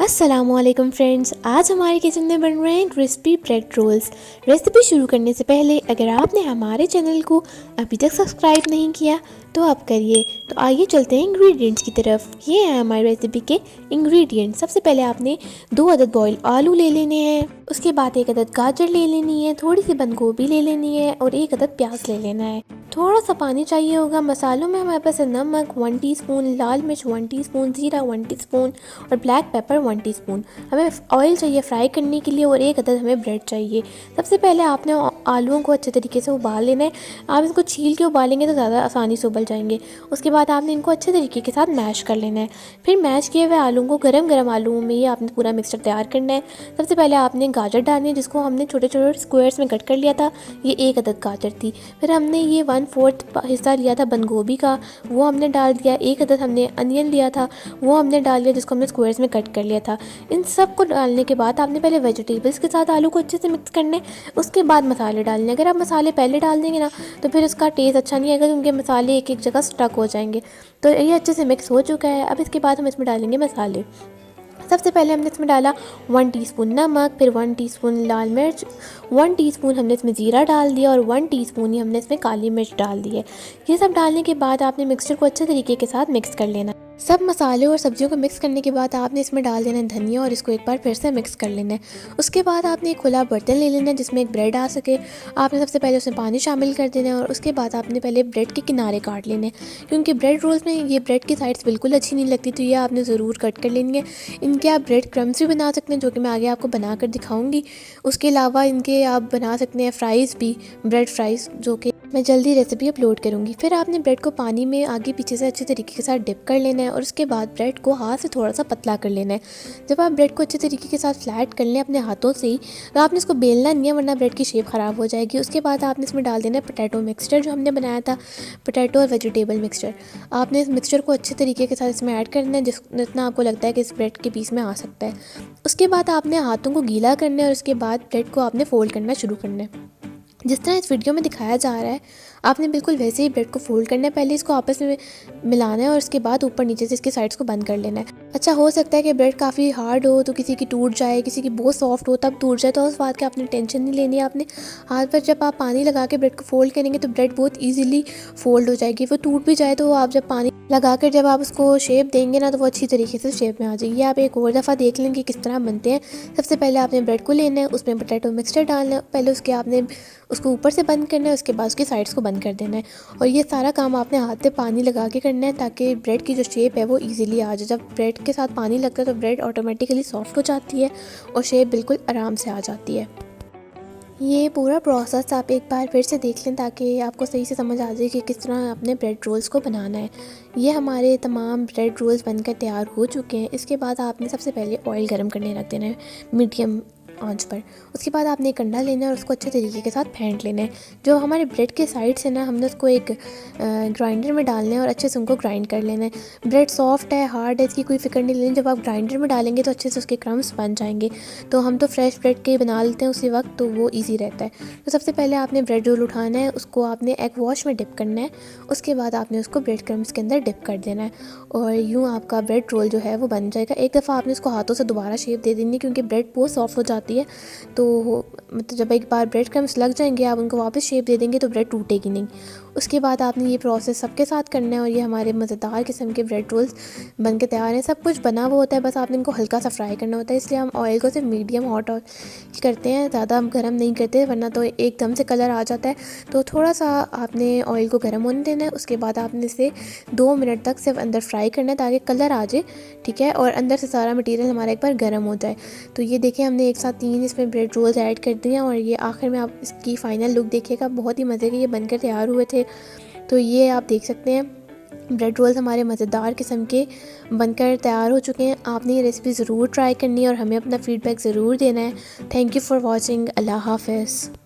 अस्सलामुअलैकुम फ्रेंड्स, आज हमारे किचन में बन रहे हैं क्रिस्पी ब्रेड रोल्स। रेसिपी शुरू करने से पहले अगर आपने हमारे चैनल को अभी तक सब्सक्राइब नहीं किया तो आप करिए। तो आइए चलते हैं इंग्रेडिएंट्स की तरफ। ये है हमारी रेसिपी के इंग्रेडिएंट्स। सबसे पहले आपने 2 अदद बॉयल आलू ले लेने हैं, उसके बाद 1 अदद गाजर ले लेनी है, थोड़ी सी बंद गोभी ले लेनी है और 1 अदद प्याज ले लेना है। थोड़ा सा पानी चाहिए होगा। मसालों में हमारे पास है नमक 1 टीस्पून, लाल मिर्च 1 टीस्पून, जीरा 1 टीस्पून और ब्लैक पेपर 1 टीस्पून। हमें ऑयल चाहिए फ्राई करने के लिए और 1 अदद हमें ब्रेड चाहिए। सबसे पहले आपने आलूओं को अच्छे तरीके से उबाल लेना है। आप इसको छील के उबालेंगे तो ज़्यादा आसानी से उबल जाएंगे। उसके बाद आपने इनको अच्छे तरीके के साथ मैश कर लेना है। फिर मैश किए हुए आलूओं को गरम आलूओं में ये आपने पूरा मिक्सचर तैयार करना है। सबसे पहले आपने गाजर डालनी है, जिसको हमने छोटे छोटे स्क्वायर्स में कट कर लिया था। ये 1 अदद गाजर थी। फिर हमने ये 1/4 हिस्सा लिया था बंद गोभी का, वो हमने डाल दिया। 1 अदद हमने अनियन लिया था, वो हमने डाल दिया, जिसको हमने स्क्वायर्स में कट कर लिया था। इन सब को डालने के बाद आपने पहले वेजिटेबल्स के साथ आलू को अच्छे से मिक्स करने, उसके बाद मसाले डालने। अगर आप मसाले पहले डाल देंगे ना तो फिर उसका टेस्ट अच्छा नहीं आएगा, क्योंकि मसाले एक जगह स्टक हो जाएंगे। तो ये अच्छे से मिक्स हो चुका है। अब इसके बाद हम इसमें डालेंगे मसाले। सबसे पहले हमने इसमें डाला 1 टीस्पून नमक, फिर 1 टीस्पून लाल मिर्च, 1 टीस्पून हमने इसमें ज़ीरा डाल दिया और 1 टीस्पून ही हमने इसमें काली मिर्च डाल दी है। ये सब डालने के बाद आपने मिक्सचर को अच्छे तरीके के साथ मिक्स कर लेना। सब मसाले और सब्जियों को मिक्स करने के बाद आपने इसमें डाल देना है धनिया और इसको एक बार फिर से मिक्स कर लेना है। उसके बाद आपने एक खुला बर्तन ले लेना है जिसमें एक ब्रेड आ सके। आपने सबसे पहले उसमें पानी शामिल कर देना है और उसके बाद आपने पहले ब्रेड के किनारे काट लेने हैं, क्योंकि ब्रेड रोल्स में ये ब्रेड की साइड्स बिल्कुल अच्छी नहीं लगती, तो ये आपने ज़रूर कट कर लेनी है। इनके आप ब्रेड क्रम्स भी बना सकते हैं, जो कि मैं आगे आपको बना कर दिखाऊँगी। उसके अलावा इनके आप बना सकते हैं फ्राइज़ भी, ब्रेड फ्राइज़, जो कि मैं जल्दी रेसिपी अपलोड करूँगी। फिर आपने ब्रेड को पानी में आगे पीछे से अच्छे तरीके के साथ डिप कर लेना है और उसके बाद ब्रेड को हाथ से थोड़ा सा पतला कर लेना है। जब आप ब्रेड को अच्छे तरीके के साथ फ्लैट कर लें अपने हाथों से ही, तो आपने इसको बेलना नहीं है, वरना ब्रेड की शेप ख़राब हो जाएगी। उसके बाद आपने इसमें डाल देना है पोटैटो मिक्सचर, जो हमने बनाया था, पोटैटो और वेजिटेबल मिक्सचर। आपने इस मिक्सचर को अच्छे तरीके के साथ इसमें ऐड करना है, जितना आपको लगता है कि इस ब्रेड के पीस में आ सकता है। उसके बाद आपने हाथों को गीला करना है और उसके बाद ब्रेड को आपने फोल्ड करना शुरू करना है। जिस तरह इस वीडियो में दिखाया जा रहा है, आपने बिल्कुल वैसे ही ब्रेड को फोल्ड करना है। पहले इसको आपस में मिलाना है और उसके बाद ऊपर नीचे से इसकी साइड्स को बंद कर लेना है। अच्छा, हो सकता है कि ब्रेड काफ़ी हार्ड हो तो किसी की टूट जाए, किसी की बहुत सॉफ्ट हो तब टूट जाए, तो उस बात की आपने टेंशन नहीं लेनी है। आपने हाथ पर जब आप पानी लगा के ब्रेड को फोल्ड करेंगे तो ब्रेड बहुत ईजिली फोल्ड हो जाएगी। वो टूट भी जाए तो आप जब पानी लगा कर जब आप उसको शेप देंगे ना तो वो अच्छी तरीके से शेप में आ जाएगी। आप एक और दफ़ा देख लेंगे किस तरह बनते हैं। सबसे पहले आपने ब्रेड को लेना है, उसमें पोटैटो मिक्सचर डालना है, पहले उसके आपने उसको ऊपर से बंद करना है, उसके बाद उसकी साइड्स को बंद कर देना है। और ये सारा काम आपने हाथ से पानी लगा के करना है, ताकि ब्रेड की जो शेप है वो इजीली आ जाए। जब ब्रेड के साथ पानी लगता है तो ब्रेड ऑटोमेटिकली सॉफ्ट हो जाती है और शेप बिल्कुल आराम से आ जाती है। ये पूरा प्रोसेस आप एक बार फिर से देख लें ताकि आपको सही से समझ आ जाए कि किस तरह आपने ब्रेड रोल्स को बनाना है। ये हमारे तमाम ब्रेड रोल्स बनकर तैयार हो चुके हैं। इसके बाद आपने सबसे पहले ऑयल गर्म करने रख देना है मीडियम आंच पर। उसके बाद आपने एक अंडा लेना है और उसको अच्छे तरीके के साथ फेंट लेना है। जो हमारे ब्रेड के साइड्स है ना, हमने उसको एक ग्राइंडर में डालना है और अच्छे से उनको ग्राइंड कर लेना है। ब्रेड सॉफ्ट है हार्ड है इसकी कोई फिक्र नहीं लेनी। जब आप ग्राइंडर में डालेंगे तो अच्छे से उसके क्रम्स बन जाएंगे। तो हम तो फ्रेश ब्रेड के बना लेते हैं उसी वक्त, तो वो ईजी रहता है। तो सबसे पहले आपने ब्रेड रोल उठाना है, उसको आपने एग वॉश में डिप करना है। उसके बाद आपने उसको ब्रेड क्रम्स के अंदर डिप कर देना है और यूँ आपका ब्रेड रोल जो है वो बन जाएगा। एक दफ़ा आपने उसको हाथों से दोबारा शेप दे देनी है, क्योंकि ब्रेड बहुत सॉफ्ट हो जाती है। तो मतलब जब एक बार ब्रेड क्रम्स लग जाएंगे आप उनको वापस शेप दे देंगे तो ब्रेड टूटेगी नहीं। उसके बाद आपने ये प्रोसेस सबके साथ करना है और ये हमारे मज़ेदार किस्म के ब्रेड रोल्स बन के तैयार हैं। सब कुछ बना हुआ होता है, बस आपने इनको हल्का सा फ्राई करना होता है। इसलिए हम ऑयल को सिर्फ मीडियम हॉट करते हैं, ज़्यादा हम गर्म नहीं करते, वरना तो एकदम से कलर आ जाता है। तो थोड़ा सा आपने ऑयल को गर्म होने देना है। उसके बाद आपने इसे 2 मिनट तक सिर्फ अंदर फ्राई करना है ताकि कलर आ जाए, ठीक है, और अंदर से सारा मटीरियल हमारा एक बार गर्म हो जाए। तो ये देखें, हमने एक साथ 3 इसमें ब्रेड रोल्स ऐड कर दिए और ये आखिर में आप इसकी फ़ाइनल लुक देखिएगा, बहुत ही मज़े के ये बनकर तैयार हुए थे। तो ये आप देख सकते हैं ब्रेड रोल्स हमारे मज़ेदार किस्म के बनकर तैयार हो चुके हैं। आपने ये रेसिपी ज़रूर ट्राई करनी है और हमें अपना फ़ीडबैक ज़रूर देना है। Thank you for watching. अल्लाह हाफ़िज़।